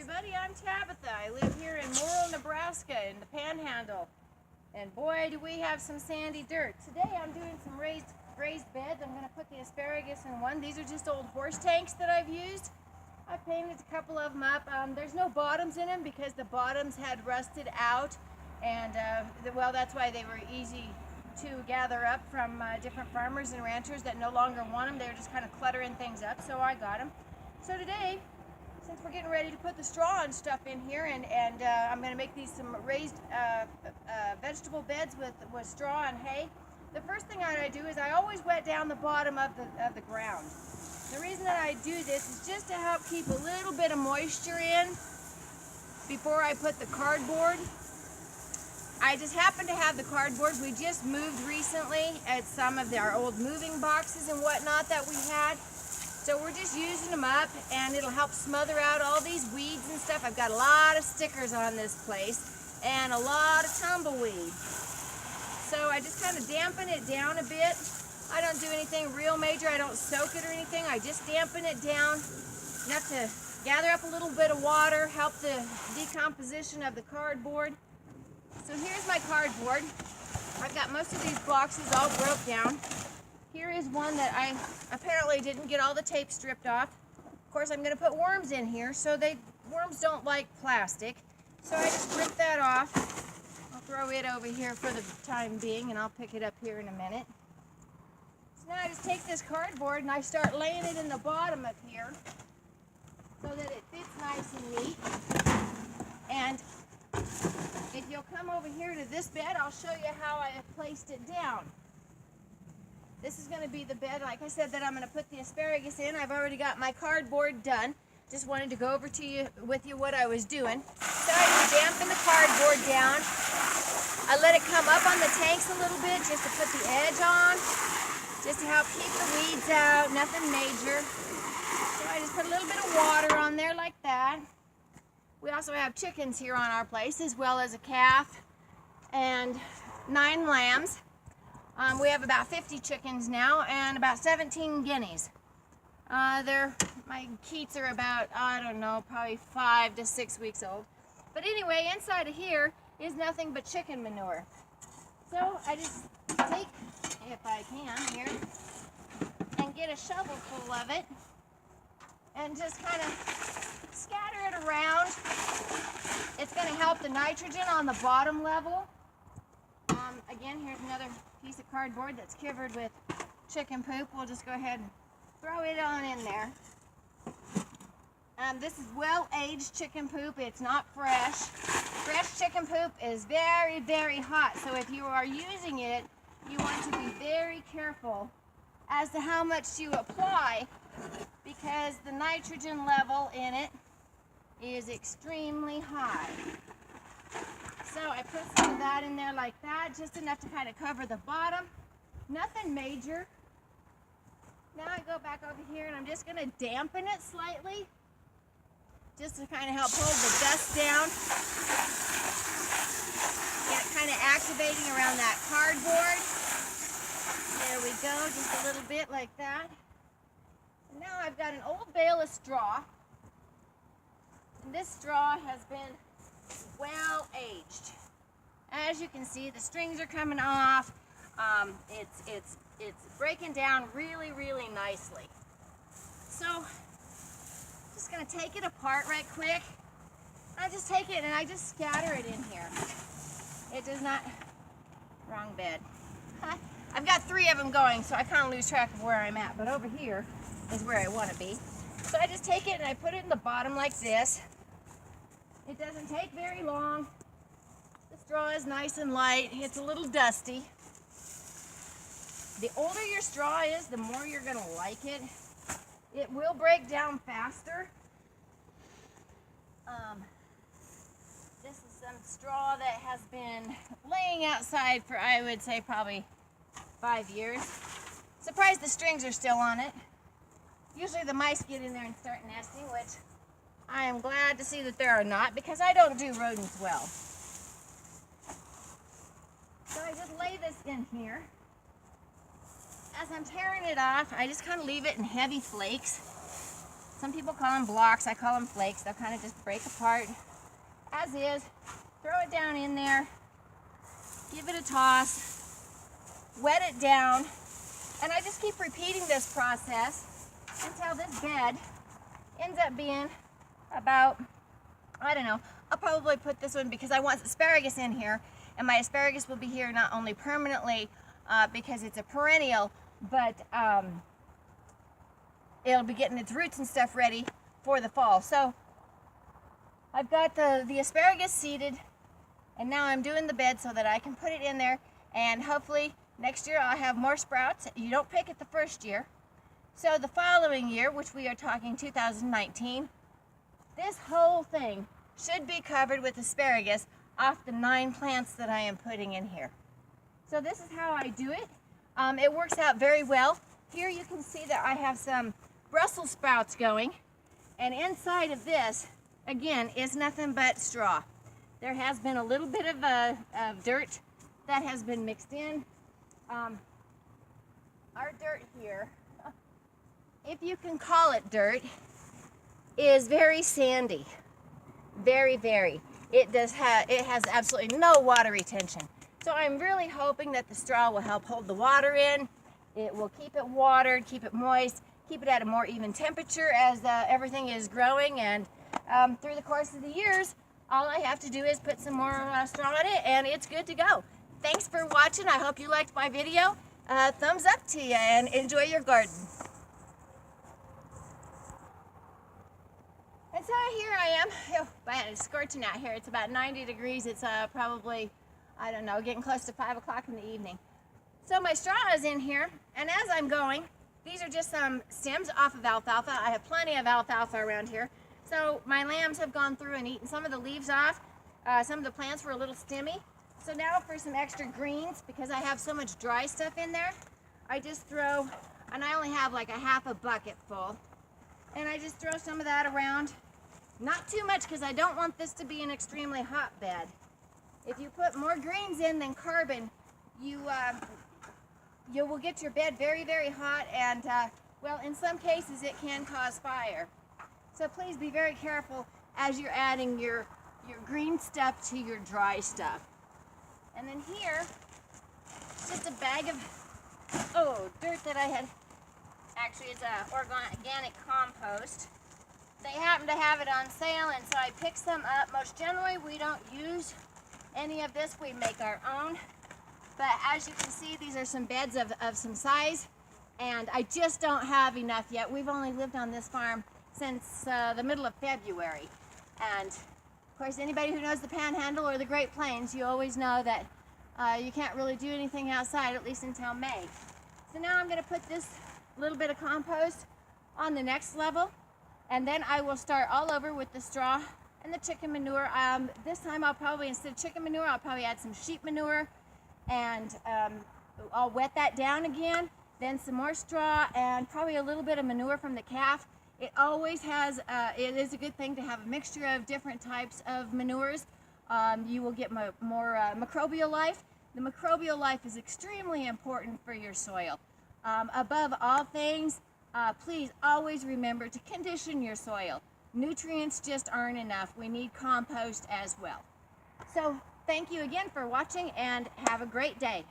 everybody, I'm Tabitha. I live here in Morrill, Nebraska in the panhandle. And boy, do we have some sandy dirt. Today I'm doing some raised beds. I'm going to put the asparagus in one. These are just old horse tanks that I've used. I painted a couple of them up. There's no bottoms in them because the bottoms had rusted out. And well, that's why they were easy to gather up from different farmers and ranchers that no longer want them. They were just kind of cluttering things up, so I got them. So today, since we're getting ready to put the straw and stuff in here, and I'm going to make these some raised vegetable beds with straw and hay. The first thing I do is I always wet down the bottom of the ground. The reason that I do this is just to help keep a little bit of moisture in before I put the cardboard. I just happen to have the cardboard. We just moved recently at some of our old moving boxes and whatnot that we had. So we're just using them up, and it'll help smother out all these weeds and stuff. I've got a lot of stickers on this place and a lot of tumbleweed. So I just kind of dampen it down a bit. I don't do anything real major. I don't soak it or anything. I just dampen it down enough to gather up a little bit of water, help the decomposition of the cardboard. So here's my cardboard. I've got most of these boxes all broke down. Here is one that I apparently didn't get all the tape stripped off. Of course, I'm going to put worms in here, so worms don't like plastic. So I just rip that off. I'll throw it over here for the time being, and I'll pick it up here in a minute. So now I just take this cardboard and I start laying it in the bottom of here so that it fits nice and neat. And if you'll come over here to this bed, I'll show you how I have placed it down. This is going to be the bed, like I said, that I'm going to put the asparagus in. I've already got my cardboard done. Just wanted to go over with you what I was doing. So I just dampen the cardboard down. I let it come up on the tanks a little bit just to put the edge on, just to help keep the weeds out, nothing major. So I just put a little bit of water on there like that. We also have chickens here on our place, as well as a calf and 9 lambs. We have about 50 chickens now and about 17 guineas. My keats are about, I don't know, probably 5 to 6 weeks old. But anyway, inside of here is nothing but chicken manure. So I just take, if I can here, and get a shovel full of it and just kind of scatter it around. It's going to help the nitrogen on the bottom level. Again, here's another piece of cardboard that's covered with chicken poop. We'll just go ahead and throw it on in there. This is well-aged chicken poop. It's not fresh. Fresh chicken poop is very, very hot. So if you are using it, you want to be very careful as to how much you apply, because the nitrogen level in it is extremely high. So I put some of that in there like that, just enough to kind of cover the bottom. Nothing major. Now I go back over here and I'm just going to dampen it slightly, just to kind of help hold the dust down. Get it kind of activating around that cardboard. There we go, just a little bit like that. And now I've got an old bale of straw. And this straw has been well aged. As you can see, the strings are coming off. It's breaking down really, really nicely. So, just gonna take it apart right quick. I just take it and I just scatter it in here. It does not, wrong bed. I've got 3 of them going, so I kind of lose track of where I'm at, but over here is where I want to be. So I just take it and I put it in the bottom like this. It doesn't take very long. The straw is nice and light. It's a little dusty. The older your straw is, the more you're going to like it. It will break down faster. This is some straw that has been laying outside for, I would say, probably 5 years. Surprised the strings are still on it. Usually the mice get in there and start nesting, which I am glad to see that there are not, because I don't do rodents well. So I just lay this in here. As I'm tearing it off, I just kind of leave it in heavy flakes. Some people call them blocks. I call them flakes. They'll kind of just break apart as is. Throw it down in there. Give it a toss. Wet it down. And I just keep repeating this process until this bed ends up being about, I don't know, I'll probably put this one because I want asparagus in here, and my asparagus will be here not only permanently because it's a perennial, but it'll be getting its roots and stuff ready for the fall. So I've got the asparagus seeded, and now I'm doing the bed so that I can put it in there, and hopefully next year I'll have more sprouts. You don't pick it the first year. So the following year, which we are talking 2019, this whole thing should be covered with asparagus off the 9 plants that I am putting in here. So this is how I do it. It works out very well. Here you can see that I have some Brussels sprouts going, and inside of this, again, is nothing but straw. There has been a little bit of dirt that has been mixed in. Our dirt here, if you can call it dirt, is very sandy. Very, very. It has absolutely no water retention. So I'm really hoping that the straw will help hold the water in. It will keep it watered, keep it moist, keep it at a more even temperature as everything is growing. And through the course of the years, all I have to do is put some more straw in it, and it's good to go. Thanks for watching. I hope you liked my video. Thumbs up to you, and enjoy your garden. And so here I am. Oh, man, it's scorching out here. It's about 90 degrees. It's probably, I don't know, getting close to 5 o'clock in the evening. So my straw is in here, and as I'm going, these are just some stems off of alfalfa. I have plenty of alfalfa around here. So my lambs have gone through and eaten some of the leaves off. Some of the plants were a little stemmy. So now for some extra greens, because I have so much dry stuff in there, I just throw, and I only have like a half a bucket full, and I just throw some of that around. Not too much, because I don't want this to be an extremely hot bed. If you put more greens in than carbon, you will get your bed very, very hot, and well, in some cases it can cause fire. So please be very careful as you're adding your green stuff to your dry stuff. And then here, just a bag of dirt that I had. Actually, it's organic compost. They happen to have it on sale, and so I picked some up. Most generally, we don't use any of this. We make our own. But as you can see, these are some beds of some size, and I just don't have enough yet. We've only lived on this farm since the middle of February. And of course, anybody who knows the Panhandle or the Great Plains, you always know that you can't really do anything outside, at least until May. So now I'm going to put this little bit of compost on the next level. And then I will start all over with the straw and the chicken manure. This time I'll probably, instead of chicken manure, I'll probably add some sheep manure, and I'll wet that down again, then some more straw, and probably a little bit of manure from the calf. It always has, it is a good thing to have a mixture of different types of manures. You will get more microbial life. The microbial life is extremely important for your soil. Above all things, please always remember to condition your soil. Nutrients just aren't enough. We need compost as well. So thank you again for watching, and have a great day.